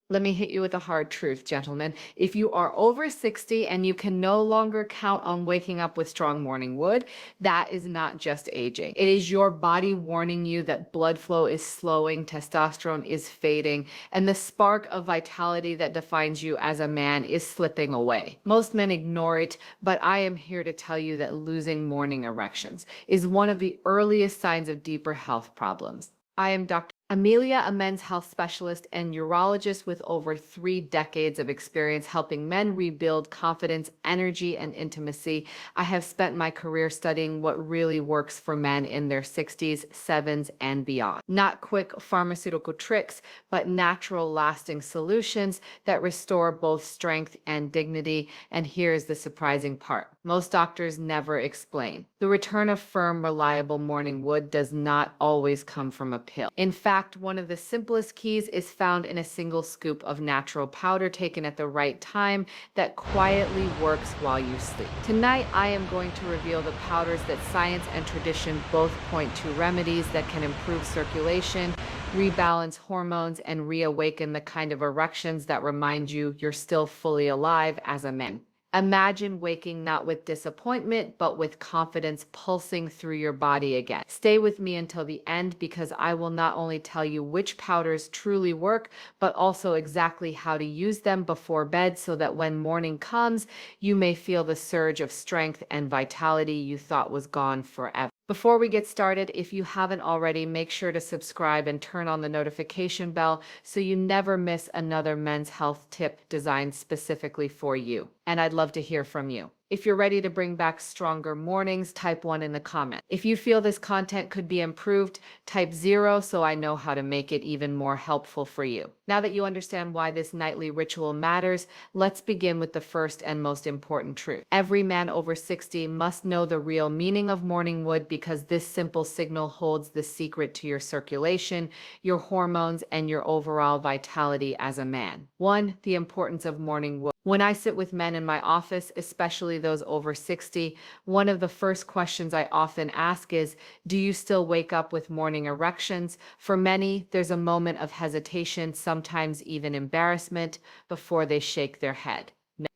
Let me hit you with a hard truth, gentlemen. If you are over 60 and you can no longer count on waking up with strong morning wood, that is not just aging. It is your body warning you that blood flow is slowing, testosterone is fading, and the spark of vitality that defines you as a man is slipping away. Most men ignore it, but I am here to tell you that losing morning erections is one of the earliest signs of deeper health problems. I am Dr. Amelia, a men's health specialist and urologist with over 3 decades of experience helping men rebuild confidence, energy, and intimacy. I have spent my career studying what really works for men in their 60s, 70s, and beyond. Not quick pharmaceutical tricks, but natural, lasting solutions that restore both strength and dignity. And here's the surprising part. Most doctors never explain. The return of firm, reliable morning wood does not always come from a pill. In fact, one of the simplest keys is found in a single scoop of natural powder taken at the right time that quietly works while you sleep. Tonight, I am going to reveal the powders that science and tradition both point to, remedies that can improve circulation, rebalance hormones, and reawaken the kind of erections that remind you you're still fully alive as a man. Imagine waking not with disappointment, but with confidence pulsing through your body again. Stay with me until the end because I will not only tell you which powders truly work, but also exactly how to use them before bed so that when morning comes, you may feel the surge of strength and vitality you thought was gone forever. Before we get started, if you haven't already, make sure to subscribe and turn on the notification bell so you never miss another men's health tip designed specifically for you. And I'd love to hear from you. If you're ready to bring back stronger mornings, type 1 in the comment. If you feel this content could be improved, type 0 so I know how to make it even more helpful for you. Now that you understand why this nightly ritual matters, let's begin with the first and most important truth. Every man over 60 must know the real meaning of morning wood because this simple signal holds the secret to your circulation, your hormones, and your overall vitality as a man. 1. The importance of morning wood. When I sit with men in my office, especially those over 60, one of the first questions I often ask is, do you still wake up with morning erections? For many, there's a moment of hesitation, sometimes even embarrassment, before they shake their head.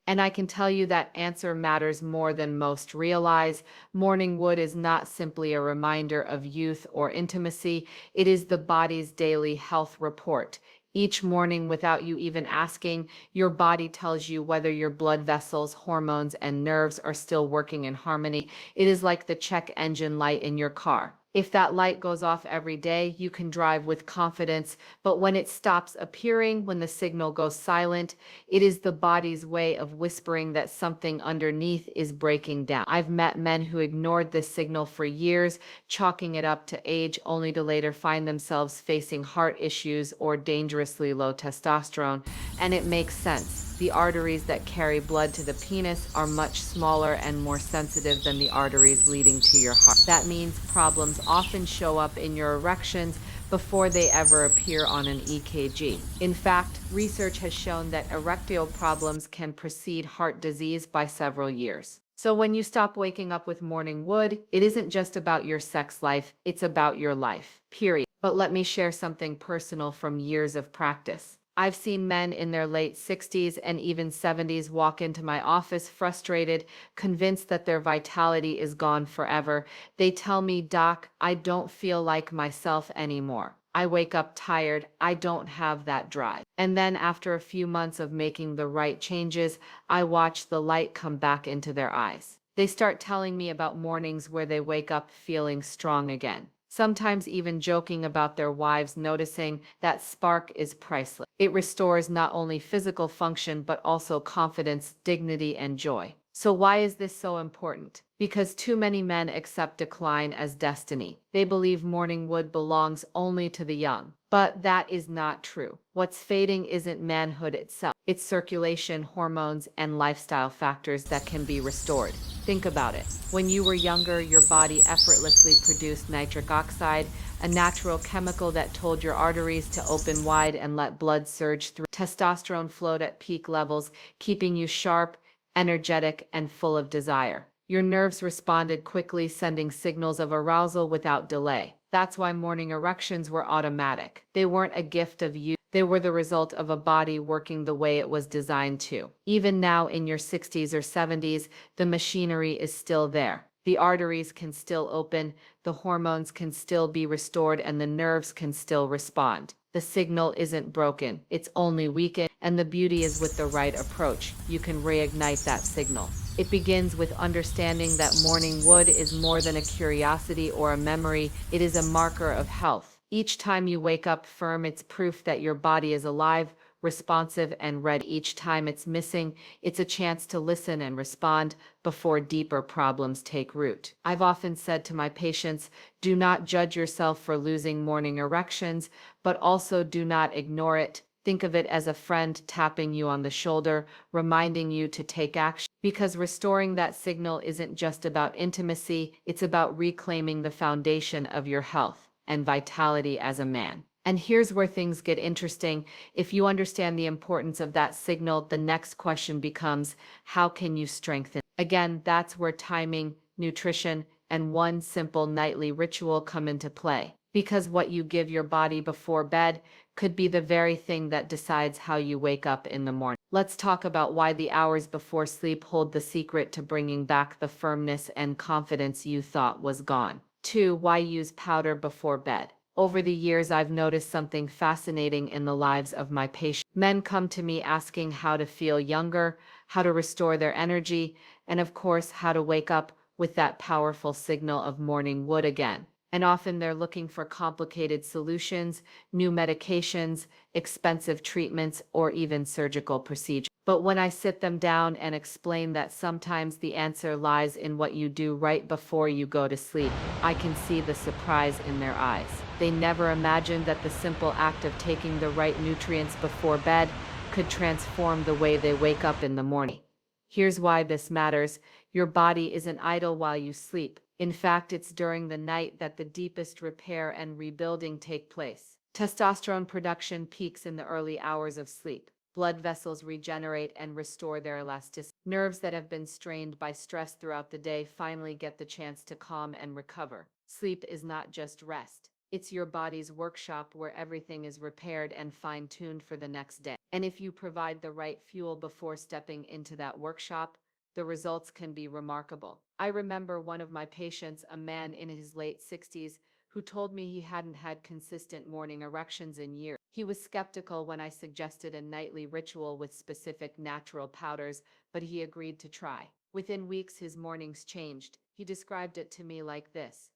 And I can tell you that answer matters more than most realize. Morning wood is not simply a reminder of youth or intimacy, it is the body's daily health report. Each morning, without you even asking, your body tells you whether your blood vessels, hormones, and nerves are still working in harmony. It is like the check engine light in your car. If that light goes off every day, you can drive with confidence, but when it stops appearing, when the signal goes silent, it is the body's way of whispering that something underneath is breaking down. I've met men who ignored this signal for years, chalking it up to age, only to later find themselves facing heart issues or dangerously low testosterone, and it makes sense. The arteries that carry blood to the penis are much smaller and more sensitive than the arteries leading to your heart. That means problems often show up in your erections before they ever appear on an EKG. In fact, research has shown that erectile problems can precede heart disease by several years. So when you stop waking up with morning wood, it isn't just about your sex life, it's about your life, period. But let me share something personal from years of practice. I've seen men in their late 60s and even 70s walk into my office frustrated, convinced that their vitality is gone forever. They tell me, "Doc, I don't feel like myself anymore. I wake up tired. I don't have that drive." And then after a few months of making the right changes, I watch the light come back into their eyes. They start telling me about mornings where they wake up feeling strong again. Sometimes even joking about their wives noticing that spark is priceless. It restores not only physical function, but also confidence, dignity, and joy. So why is this so important? Because too many men accept decline as destiny. They believe morning wood belongs only to the young. But that is not true. What's fading isn't manhood itself. It's circulation, hormones, and lifestyle factors that can be restored. Think about it. When you were younger, your body effortlessly produced nitric oxide, a natural chemical that told your arteries to open wide and let blood surge through. Testosterone flowed at peak levels, keeping you sharp, energetic, and full of desire. Your nerves responded quickly, sending signals of arousal without delay. That's why morning erections were automatic. They weren't a gift of youth, They were the result of a body working the way it was designed to. Even now in your 60s or 70s, the machinery is still there. The arteries can still open, the hormones can still be restored, and the nerves can still respond. The signal isn't broken, it's only weakened, and the beauty is with the right approach, you can reignite that signal. It begins with understanding that morning wood is more than a curiosity or a memory, it is a marker of health. Each time you wake up firm, it's proof that your body is alive, responsive, and ready. Each time it's missing, it's a chance to listen and respond before deeper problems take root. I've often said to my patients, do not judge yourself for losing morning erections, but also do not ignore it. Think of it as a friend tapping you on the shoulder, reminding you to take action. Because restoring that signal isn't just about intimacy, it's about reclaiming the foundation of your health and vitality as a man. And here's where things get interesting. If you understand the importance of that signal, the next question becomes, how can you strengthen? Again, that's where timing, nutrition, and one simple nightly ritual come into play. Because what you give your body before bed could be the very thing that decides how you wake up in the morning. Let's talk about why the hours before sleep hold the secret to bringing back the firmness and confidence you thought was gone. 2. Why use powder before bed? Over the years, I've noticed something fascinating in the lives of my patients. Men come to me asking how to feel younger, how to restore their energy, and of course, how to wake up with that powerful signal of morning wood again. And often they're looking for complicated solutions, new medications, expensive treatments, or even surgical procedures. But when I sit them down and explain that sometimes the answer lies in what you do right before you go to sleep, I can see the surprise in their eyes. They never imagined that the simple act of taking the right nutrients before bed could transform the way they wake up in the morning. Here's why this matters. Your body isn't idle while you sleep. In fact, it's during the night that the deepest repair and rebuilding take place. Testosterone production peaks in the early hours of sleep. Blood vessels regenerate and restore their elasticity. Nerves that have been strained by stress throughout the day finally get the chance to calm and recover. Sleep is not just rest. It's your body's workshop where everything is repaired and fine-tuned for the next day. And if you provide the right fuel before stepping into that workshop, the results can be remarkable. I remember one of my patients, a man in his late 60s, who told me he hadn't had consistent morning erections in years. He was skeptical when I suggested a nightly ritual with specific natural powders, but he agreed to try. Within weeks, his mornings changed. He described it to me like this.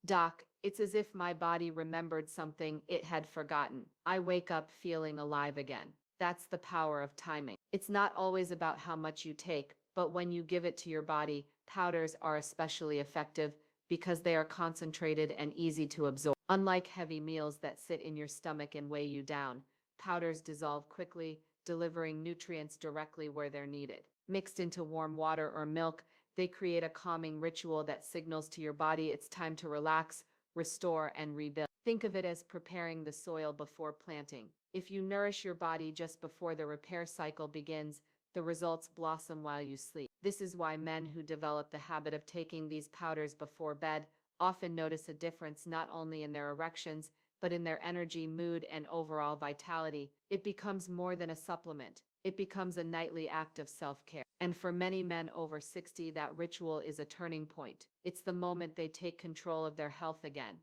Doc, it's as if my body remembered something it had forgotten. I wake up feeling alive again. That's the power of timing. It's not always about how much you take, but when you give it to your body, powders are especially effective because they are concentrated and easy to absorb. Unlike heavy meals that sit in your stomach and weigh you down, powders dissolve quickly, delivering nutrients directly where they're needed. Mixed into warm water or milk, they create a calming ritual that signals to your body it's time to relax, restore, and rebuild. Think of it as preparing the soil before planting. If you nourish your body just before the repair cycle begins, the results blossom while you sleep. This is why men who develop the habit of taking these powders before bed often notice a difference not only in their erections, but in their energy, mood, and overall vitality. It becomes more than a supplement. It becomes a nightly act of self-care. And for many men over 60, that ritual is a turning point. It's the moment they take control of their health again,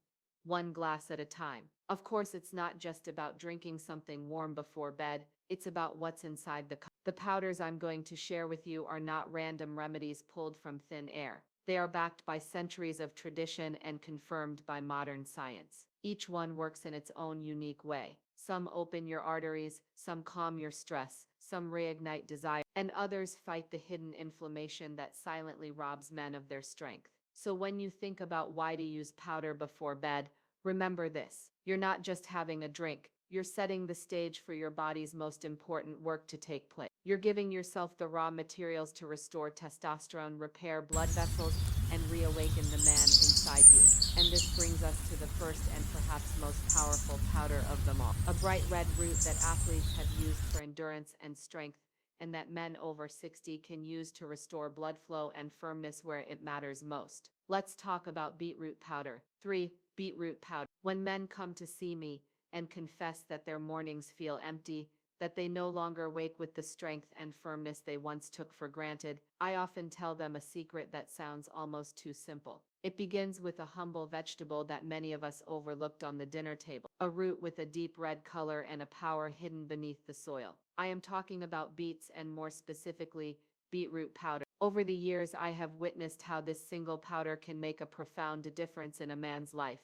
one glass at a time. Of course, it's not just about drinking something warm before bed, it's about what's inside the cup. The powders I'm going to share with you are not random remedies pulled from thin air. They are backed by centuries of tradition and confirmed by modern science. Each one works in its own unique way. Some open your arteries, some calm your stress, some reignite desire, and others fight the hidden inflammation that silently robs men of their strength. So when you think about why to use powder before bed, remember this. You're not just having a drink. You're setting the stage for your body's most important work to take place. You're giving yourself the raw materials to restore testosterone, repair blood vessels, and reawaken the man inside you. And this brings us to the first and perhaps most powerful powder of them all. A bright red root that athletes have used for endurance and strength, and that men over 60 can use to restore blood flow and firmness where it matters most. Let's talk about beetroot powder. 3. Beetroot powder. When men come to see me, and confess that their mornings feel empty, that they no longer wake with the strength and firmness they once took for granted, I often tell them a secret that sounds almost too simple. It begins with a humble vegetable that many of us overlooked on the dinner table, a root with a deep red color and a power hidden beneath the soil. I am talking about beets and more specifically, beetroot powder. Over the years, I have witnessed how this single powder can make a profound difference in a man's life,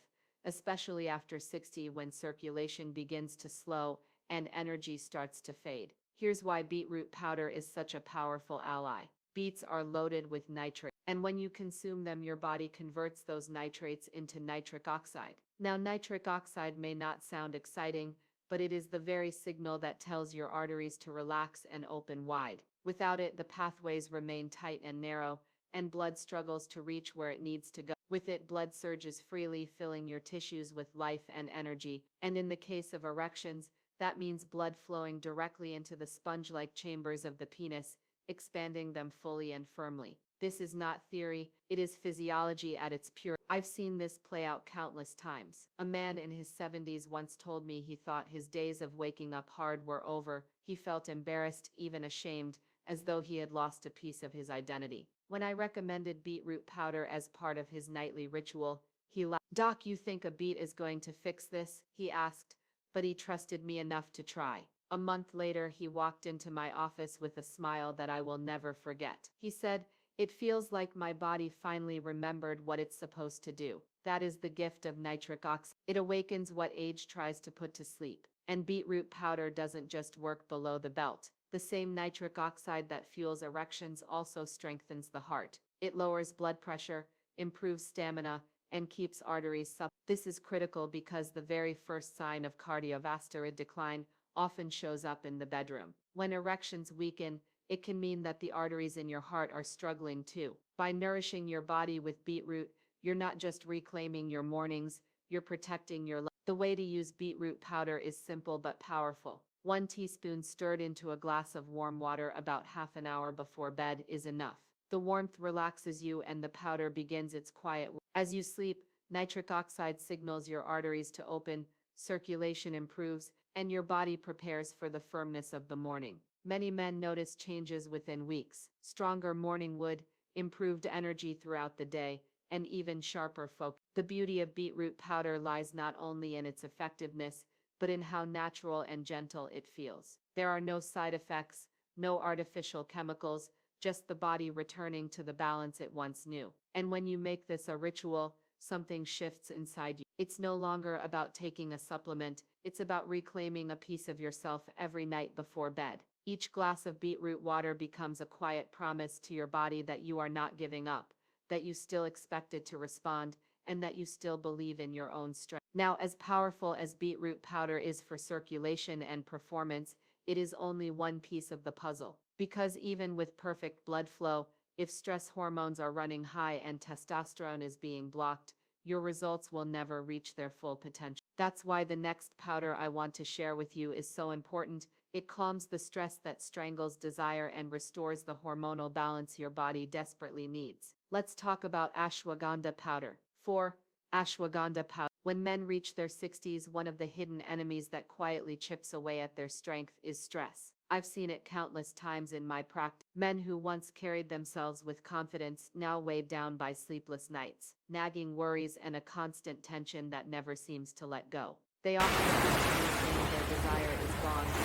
especially after 60 when circulation begins to slow and energy starts to fade. Here's why beetroot powder is such a powerful ally. Beets are loaded with nitrates, and when you consume them, your body converts those nitrates into nitric oxide. Now, nitric oxide may not sound exciting, but it is the very signal that tells your arteries to relax and open wide. Without it, the pathways remain tight and narrow, and blood struggles to reach where it needs to go. With it, blood surges freely, filling your tissues with life and energy. And in the case of erections, that means blood flowing directly into the sponge-like chambers of the penis, expanding them fully and firmly. This is not theory, it is physiology at its pure. I've seen this play out countless times. A man in his 70s once told me he thought his days of waking up hard were over. He felt embarrassed, even ashamed, as though he had lost a piece of his identity. When I recommended beetroot powder as part of his nightly ritual, he laughed. "Doc, you think a beet is going to fix this?" he asked, but he trusted me enough to try. A month later, he walked into my office with a smile that I will never forget. He said, "It feels like my body finally remembered what it's supposed to do." That is the gift of nitric oxide. It awakens what age tries to put to sleep. And beetroot powder doesn't just work below the belt. The same nitric oxide that fuels erections also strengthens the heart. It lowers blood pressure, improves stamina, and keeps arteries supple. This is critical because the very first sign of cardiovascular decline often shows up in the bedroom. When erections weaken, it can mean that the arteries in your heart are struggling too. By nourishing your body with beetroot, you're not just reclaiming your mornings, you're protecting your life. The way to use beetroot powder is simple but powerful. 1 teaspoon stirred into a glass of warm water about half an hour before bed is enough. The warmth relaxes you and the powder begins its quiet work. As you sleep, nitric oxide signals your arteries to open, circulation improves, and your body prepares for the firmness of the morning. Many men notice changes within weeks: stronger morning wood, improved energy throughout the day, and even sharper focus. The beauty of beetroot powder lies not only in its effectiveness, but in how natural and gentle it feels. There are no side effects, no artificial chemicals, just the body returning to the balance it once knew. And when you make this a ritual, something shifts inside you. It's no longer about taking a supplement, it's about reclaiming a piece of yourself every night before bed. Each glass of beetroot water becomes a quiet promise to your body that you are not giving up, that you still expect it to respond, and that you still believe in your own strength. Now, as powerful as beetroot powder is for circulation and performance, it is only one piece of the puzzle. Because even with perfect blood flow, if stress hormones are running high and testosterone is being blocked, your results will never reach their full potential. That's why the next powder I want to share with you is so important. It calms the stress that strangles desire and restores the hormonal balance your body desperately needs. Let's talk about ashwagandha powder. 4. Ashwagandha powder. When men reach their 60s, one of the hidden enemies that quietly chips away at their strength is stress. I've seen it countless times in my practice. Men who once carried themselves with confidence now weighed down by sleepless nights, nagging worries, and a constant tension that never seems to let go. They often saying their desire is gone, and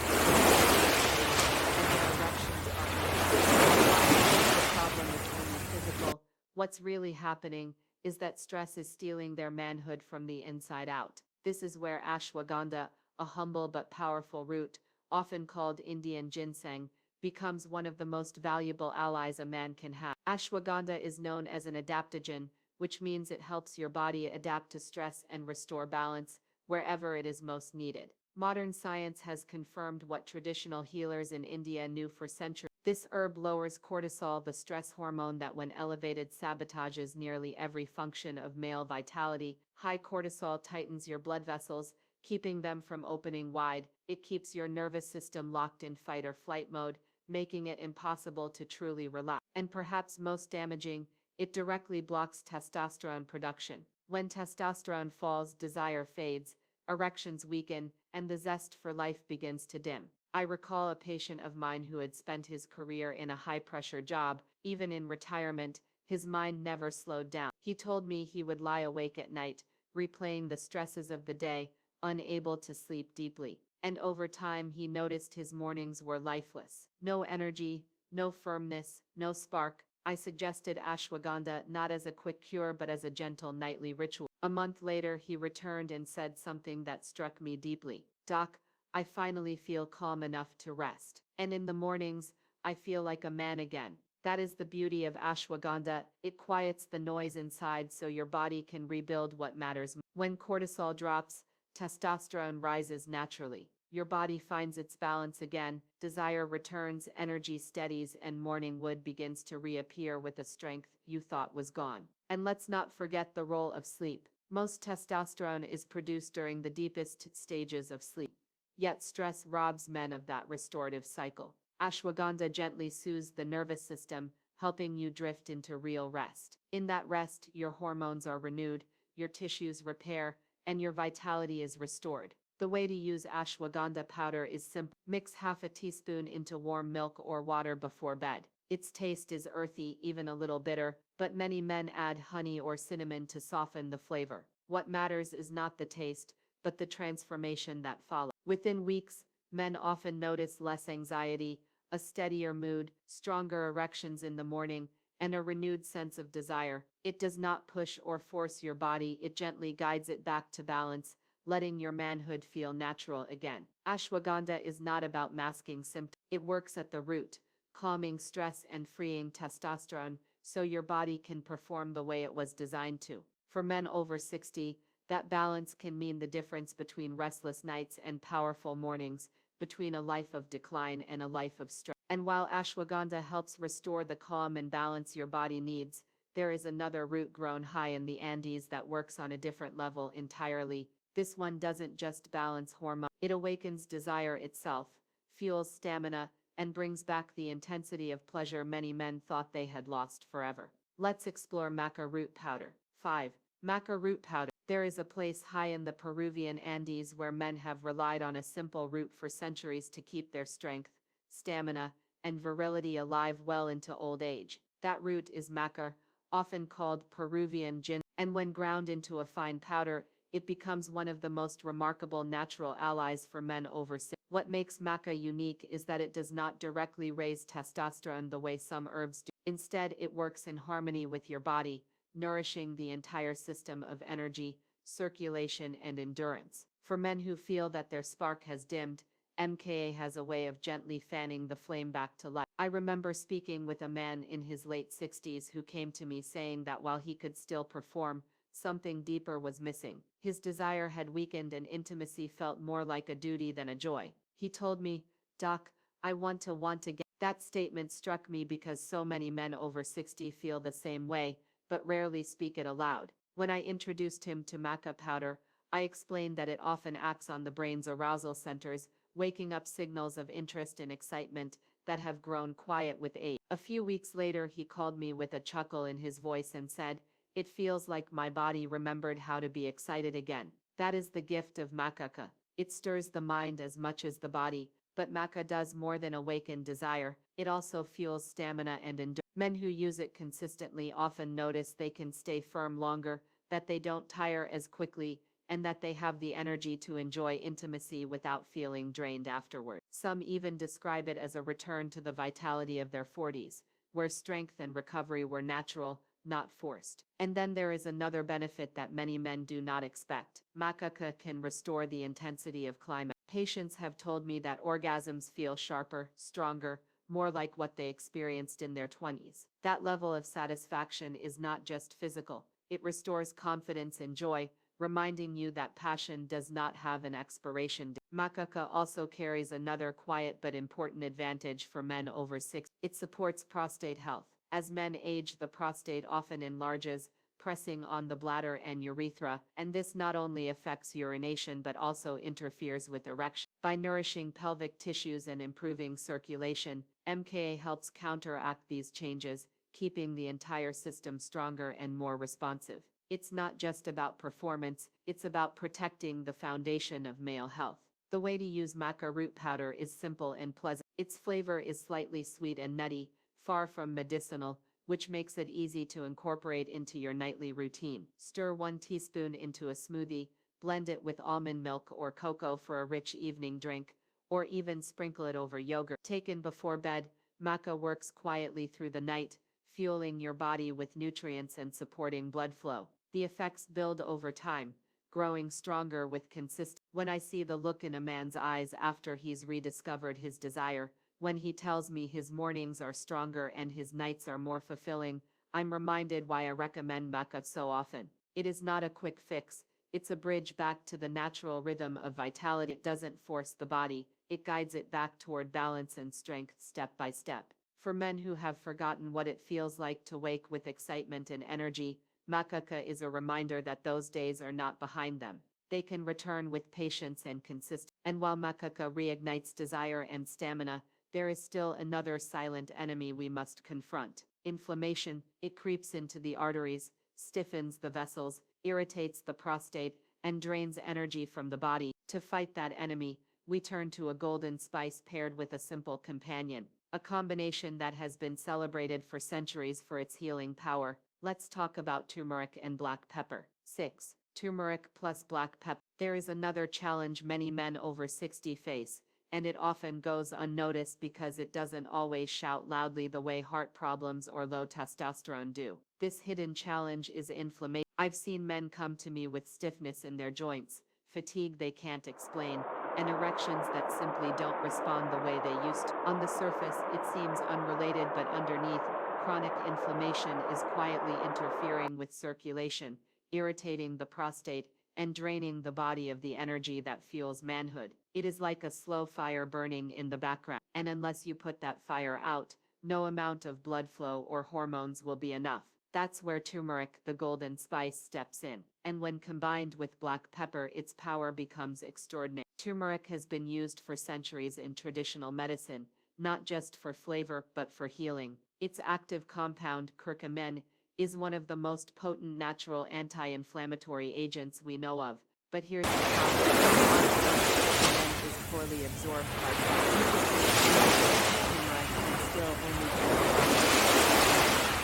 their erections are the problem is only physical. What's really happening is that stress is stealing their manhood from the inside out. This is where ashwagandha, a humble but powerful root, often called Indian ginseng, becomes one of the most valuable allies a man can have. Ashwagandha is known as an adaptogen, which means it helps your body adapt to stress and restore balance wherever it is most needed. Modern science has confirmed what traditional healers in India knew for centuries. This herb lowers cortisol, the stress hormone that, when elevated, sabotages nearly every function of male vitality. High cortisol tightens your blood vessels, keeping them from opening wide. It keeps your nervous system locked in fight or flight mode, making it impossible to truly relax. And perhaps most damaging, it directly blocks testosterone production. When testosterone falls, desire fades, erections weaken, and the zest for life begins to dim. I recall a patient of mine who had spent his career in a high-pressure job. Even in retirement, his mind never slowed down. He told me he would lie awake at night, replaying the stresses of the day, unable to sleep deeply. And over time he noticed his mornings were lifeless. No energy, no firmness, no spark. I suggested ashwagandha not as a quick cure but as a gentle nightly ritual. A month later he returned and said something that struck me deeply. "Doc, I finally feel calm enough to rest. And in the mornings, I feel like a man again." That is the beauty of ashwagandha. It quiets the noise inside so your body can rebuild what matters. When cortisol drops, testosterone rises naturally. Your body finds its balance again, desire returns, energy steadies, and morning wood begins to reappear with a strength you thought was gone. And let's not forget the role of sleep. Most testosterone is produced during the deepest stages of sleep. Yet stress robs men of that restorative cycle. Ashwagandha gently soothes the nervous system, helping you drift into real rest. In that rest, your hormones are renewed, your tissues repair, and your vitality is restored. The way to use ashwagandha powder is simple. Mix half a teaspoon into warm milk or water before bed. Its taste is earthy, even a little bitter, but many men add honey or cinnamon to soften the flavor. What matters is not the taste, but the transformation that follows. Within weeks, men often notice less anxiety, a steadier mood, stronger erections in the morning, and a renewed sense of desire. It does not push or force your body, it gently guides it back to balance, letting your manhood feel natural again. Ashwagandha is not about masking symptoms. It works at the root, calming stress and freeing testosterone so your body can perform the way it was designed to. For men over 60, that balance can mean the difference between restless nights and powerful mornings, between a life of decline and a life of stress. And while ashwagandha helps restore the calm and balance your body needs, there is another root grown high in the Andes that works on a different level entirely. This one doesn't just balance hormones, it awakens desire itself, fuels stamina, and brings back the intensity of pleasure many men thought they had lost forever. Let's explore maca root powder. 5. Maca root powder. There is a place high in the Peruvian Andes where men have relied on a simple root for centuries to keep their strength, stamina, and virility alive well into old age. That root is maca, often called Peruvian gin, and when ground into a fine powder, it becomes one of the most remarkable natural allies for men over 60. What makes maca unique is that it does not directly raise testosterone the way some herbs do. Instead, it works in harmony with your body, nourishing the entire system of energy, circulation, and endurance. For men who feel that their spark has dimmed, MKA has a way of gently fanning the flame back to life. I remember speaking with a man in his late 60s who came to me saying that while he could still perform, something deeper was missing. His desire had weakened and intimacy felt more like a duty than a joy. He told me, "Doc, I want again." That statement struck me because so many men over 60 feel the same way, but rarely speak it aloud. When I introduced him to maca powder, I explained that it often acts on the brain's arousal centers, waking up signals of interest and excitement that have grown quiet with age. A few weeks later, he called me with a chuckle in his voice and said, "It feels like my body remembered how to be excited again." That is the gift of maca. It stirs the mind as much as the body, but maca does more than awaken desire, it also fuels stamina and endurance. Men who use it consistently often notice they can stay firm longer, that they don't tire as quickly, and that they have the energy to enjoy intimacy without feeling drained afterward. Some even describe it as a return to the vitality of their 40s, where strength and recovery were natural, not forced. And then there is another benefit that many men do not expect. Maca can restore the intensity of climax. Patients have told me that orgasms feel sharper, stronger, more like what they experienced in their 20s. That level of satisfaction is not just physical, it restores confidence and joy, reminding you that passion does not have an expiration date. Maca also carries another quiet but important advantage for men over 60. It supports prostate health. As men age, the prostate often enlarges, pressing on the bladder and urethra, and this not only affects urination but also interferes with erection. By nourishing pelvic tissues and improving circulation, MKA helps counteract these changes, keeping the entire system stronger and more responsive. It's not just about performance, it's about protecting the foundation of male health. The way to use maca root powder is simple and pleasant. Its flavor is slightly sweet and nutty, far from medicinal, which makes it easy to incorporate into your nightly routine. Stir 1 teaspoon into a smoothie, blend it with almond milk or cocoa for a rich evening drink, or even sprinkle it over yogurt. Taken before bed, maca works quietly through the night, fueling your body with nutrients and supporting blood flow. The effects build over time, growing stronger with consistency. When I see the look in a man's eyes after he's rediscovered his desire, when he tells me his mornings are stronger and his nights are more fulfilling, I'm reminded why I recommend maca so often. It is not a quick fix, it's a bridge back to the natural rhythm of vitality. It doesn't force the body, it guides it back toward balance and strength step by step. For men who have forgotten what it feels like to wake with excitement and energy, maca is a reminder that those days are not behind them. They can return with patience and consistency. And while maca reignites desire and stamina, there is still another silent enemy we must confront: inflammation. It creeps into the arteries, stiffens the vessels, irritates the prostate, and drains energy from the body. To fight that enemy, we turn to a golden spice paired with a simple companion, a combination that has been celebrated for centuries for its healing power. Let's talk about turmeric and black pepper. 6. Turmeric plus black pepper. There is another challenge many men over 60 face, and it often goes unnoticed because it doesn't always shout loudly the way heart problems or low testosterone do. This hidden challenge is inflammation. I've seen men come to me with stiffness in their joints, fatigue they can't explain, and erections that simply don't respond the way they used to. On the surface, it seems unrelated, but underneath, chronic inflammation is quietly interfering with circulation, irritating the prostate, and draining the body of the energy that fuels manhood. It is like a slow fire burning in the background, and unless you put that fire out, no amount of blood flow or hormones will be enough. That's where turmeric, the golden spice, steps in. And when combined with black pepper, its power becomes extraordinary. Turmeric has been used for centuries in traditional medicine, not just for flavor but for healing. Its active compound, curcumin, is one of the most potent natural anti-inflammatory agents we know of. But here's the problem: curcumin is poorly absorbed by the body. Turmeric can still only.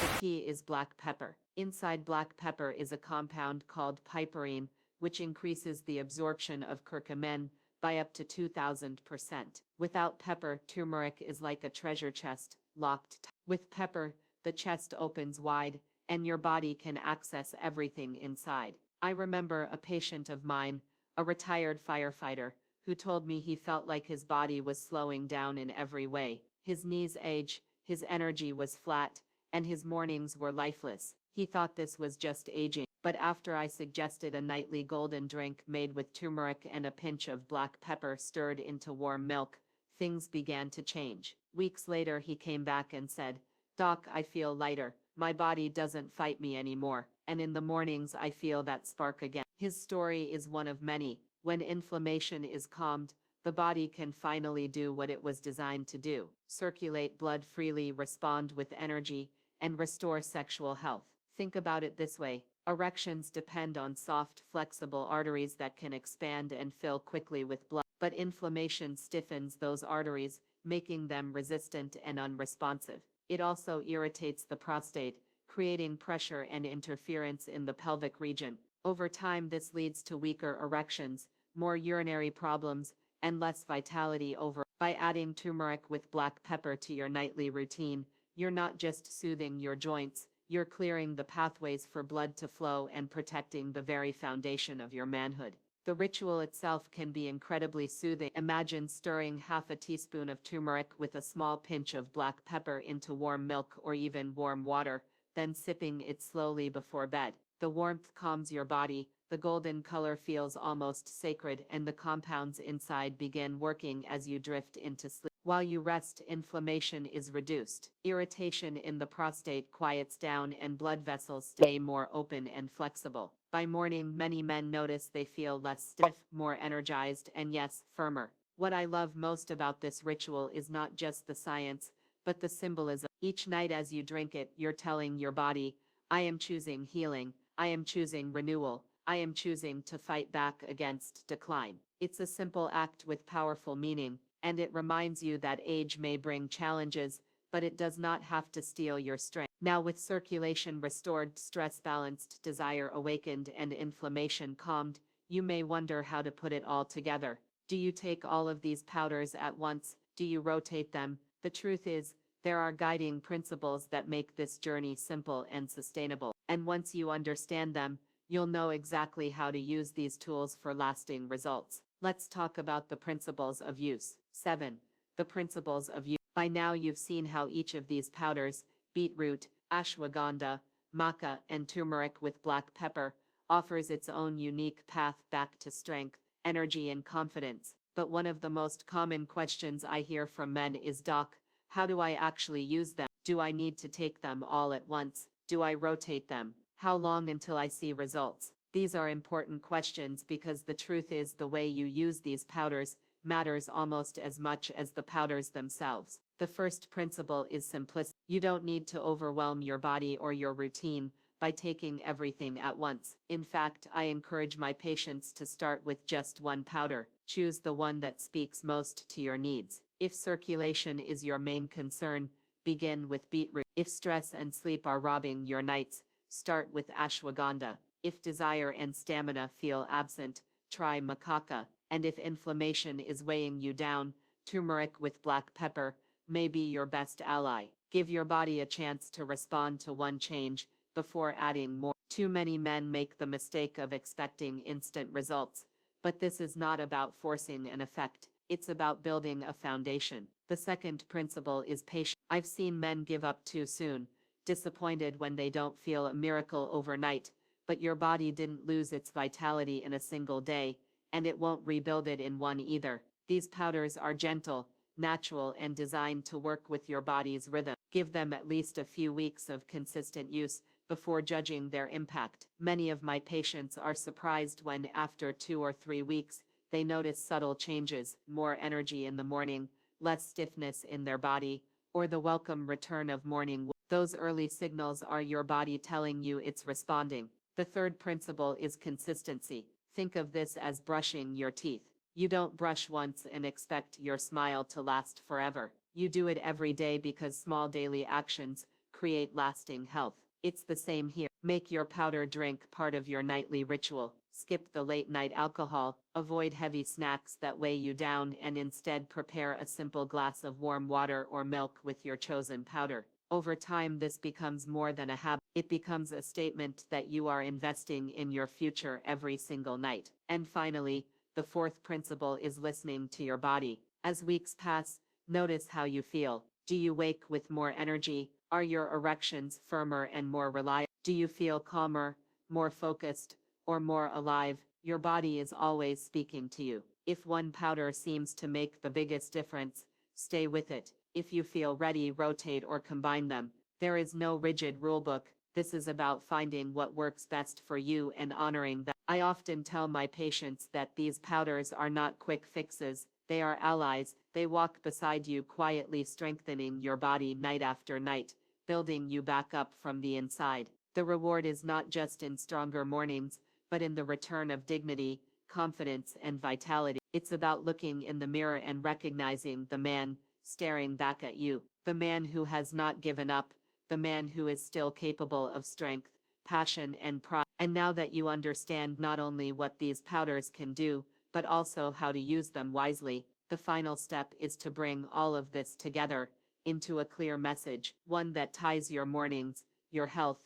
The key is black pepper. Inside black pepper is a compound called piperine, which increases the absorption of curcumin by up to 2,000%. Without pepper, turmeric is like a treasure chest, locked. With pepper, the chest opens wide, and your body can access everything inside. I remember a patient of mine, a retired firefighter, who told me he felt like his body was slowing down in every way. His knees ached, his energy was flat, and his mornings were lifeless. He thought this was just aging. But after I suggested a nightly golden drink made with turmeric and a pinch of black pepper stirred into warm milk, things began to change. Weeks later, he came back and said, "Doc, I feel lighter. My body doesn't fight me anymore, and in the mornings I feel that spark again." His story is one of many. When inflammation is calmed, the body can finally do what it was designed to do: circulate blood freely, respond with energy, and restore sexual health. Think about it this way: erections depend on soft, flexible arteries that can expand and fill quickly with blood. But inflammation stiffens those arteries, making them resistant and unresponsive. It also irritates the prostate, creating pressure and interference in the pelvic region. Over time, this leads to weaker erections, more urinary problems, and less vitality over. By adding turmeric with black pepper to your nightly routine, you're not just soothing your joints, you're clearing the pathways for blood to flow and protecting the very foundation of your manhood. The ritual itself can be incredibly soothing. Imagine stirring half a teaspoon of turmeric with a small pinch of black pepper into warm milk or even warm water, then sipping it slowly before bed. The warmth calms your body, the golden color feels almost sacred, and the compounds inside begin working as you drift into sleep. While you rest, inflammation is reduced, irritation in the prostate quiets down, and blood vessels stay more open and flexible. By morning, many men notice they feel less stiff, more energized, and yes, firmer. What I love most about this ritual is not just the science, but the symbolism. Each night as you drink it, you're telling your body, "I am choosing healing, I am choosing renewal. I am choosing to fight back against decline. It's a simple act with powerful meaning, and it reminds you that age may bring challenges, but it does not have to steal your strength. Now, with circulation restored, stress balanced, desire awakened, and inflammation calmed, you may wonder how to put it all together. Do you take all of these powders at once? Do you rotate them? The truth is, there are guiding principles that make this journey simple and sustainable. And once you understand them, you'll know exactly how to use these tools for lasting results. Let's talk about the principles of use. 7. The principles of use. By now you've seen how each of these powders, beetroot, ashwagandha, maca, and turmeric with black pepper, offers its own unique path back to strength, energy, and confidence. But one of the most common questions I hear from men is, Doc, how do I actually use them? Do I need to take them all at once? Do I rotate them? How long until I see results? These are important questions because the truth is the way you use these powders matters almost as much as the powders themselves. The first principle is simplicity. You don't need to overwhelm your body or your routine by taking everything at once. In fact, I encourage my patients to start with just one powder. Choose the one that speaks most to your needs. If circulation is your main concern, begin with beetroot. If stress and sleep are robbing your nights, start with ashwagandha. If desire and stamina feel absent, try macaca. And if inflammation is weighing you down, turmeric with black pepper may be your best ally. Give your body a chance to respond to one change before adding more. Too many men make the mistake of expecting instant results, but this is not about forcing an effect. It's about building a foundation. The second principle is patience. I've seen men give up too soon, disappointed when they don't feel a miracle overnight, but your body didn't lose its vitality in a single day, and it won't rebuild it in one either. These powders are gentle, natural, and designed to work with your body's rhythm. Give them at least a few weeks of consistent use before judging their impact. Many of my patients are surprised when, after 2 or 3 weeks, they notice subtle changes, more energy in the morning, less stiffness in their body, or the welcome return of morning. Those early signals are your body telling you it's responding. The third principle is consistency. Think of this as brushing your teeth. You don't brush once and expect your smile to last forever. You do it every day because small daily actions create lasting health. It's the same here. Make your powder drink part of your nightly ritual. Skip the late night alcohol, avoid heavy snacks that weigh you down, and instead prepare a simple glass of warm water or milk with your chosen powder. Over time, this becomes more than a habit. It becomes a statement that you are investing in your future every single night. And finally, the fourth principle is listening to your body. As weeks pass, notice how you feel. Do you wake with more energy? Are your erections firmer and more reliable? Do you feel calmer, more focused, or more alive? Your body is always speaking to you. If one powder seems to make the biggest difference, stay with it. If you feel ready, rotate or combine them. There is no rigid rulebook. This is about finding what works best for you and honoring that. I often tell my patients that these powders are not quick fixes. They are allies. They walk beside you, quietly strengthening your body night after night, building you back up from the inside. The reward is not just in stronger mornings, but in the return of dignity, confidence, and vitality. It's about looking in the mirror and recognizing the man staring back at you, the man who has not given up, the man who is still capable of strength, passion, and pride. And now that you understand not only what these powders can do, but also how to use them wisely, the final step is to bring all of this together into a clear message, one that ties your mornings, your health,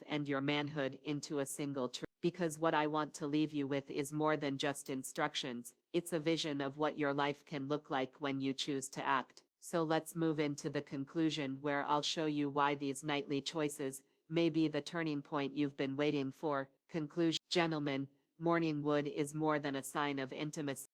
and your manhood into a single truth. Because what I want to leave you with is more than just instructions. It's a vision of what your life can look like when you choose to act. So let's move into the conclusion, where I'll show you why these nightly choices may be the turning point you've been waiting for. Conclusion. Gentlemen, morning wood is more than a sign of intimacy.